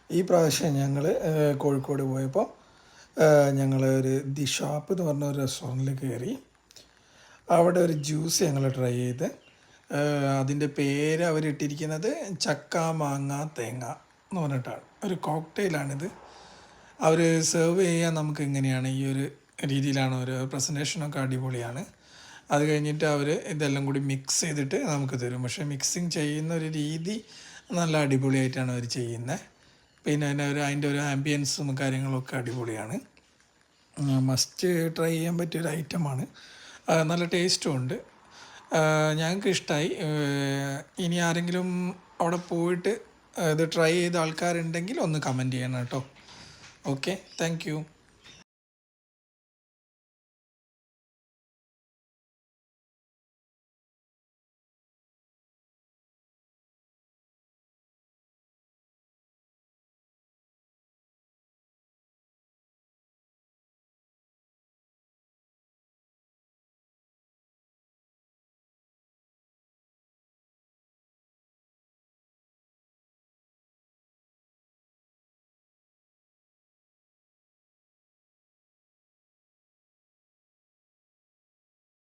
ഈ പ്രാവശ്യം ഞങ്ങൾ കോഴിക്കോട് പോയപ്പോൾ ഞങ്ങൾ ഒരു ദി ഷോപ്പ് എന്ന് പറഞ്ഞ ഒരു റെസ്റ്റോറൻറ്റിൽ കയറി. അവിടെ ഒരു ജ്യൂസ് ഞങ്ങൾ ട്രൈ ചെയ്ത്. അതിൻ്റെ പേര് അവരിട്ടിരിക്കുന്നത് ചക്ക മാങ്ങ തേങ്ങ എന്ന് പറഞ്ഞിട്ടാണ്. ഒരു കോക്ടെയിലാണിത്. അവർ സെർവ് ചെയ്യാൻ നമുക്ക് എങ്ങനെയാണ് ഈ ഒരു രീതിയിലാണ്. ഒരു പ്രസൻറ്റേഷനൊക്കെ അടിപൊളിയാണ്. അത് കഴിഞ്ഞിട്ട് അവർ ഇതെല്ലാം കൂടി മിക്സ് ചെയ്തിട്ട് നമുക്ക് തരും. പക്ഷേ മിക്സിങ് ചെയ്യുന്ന ഒരു രീതി നല്ല അടിപൊളിയായിട്ടാണ് അവർ ചെയ്യുന്നത്. പിന്നെ അതിൻ്റെ ഒരു ആംബിയൻസും കാര്യങ്ങളൊക്കെ അടിപൊളിയാണ്. മസ്റ്റ് ട്രൈ ചെയ്യാൻ പറ്റിയൊരു ഐറ്റമാണ്. നല്ല ടേസ്റ്റും ഉണ്ട്. ഞങ്ങൾക്ക് ഇഷ്ടമായി. ഇനി ആരെങ്കിലും അവിടെ പോയിട്ട് ഇത് ട്രൈ ചെയ്ത ആൾക്കാരുണ്ടെങ്കിൽ ഒന്ന് കമൻറ്റ് ചെയ്യണം കേട്ടോ. Okay, thank you.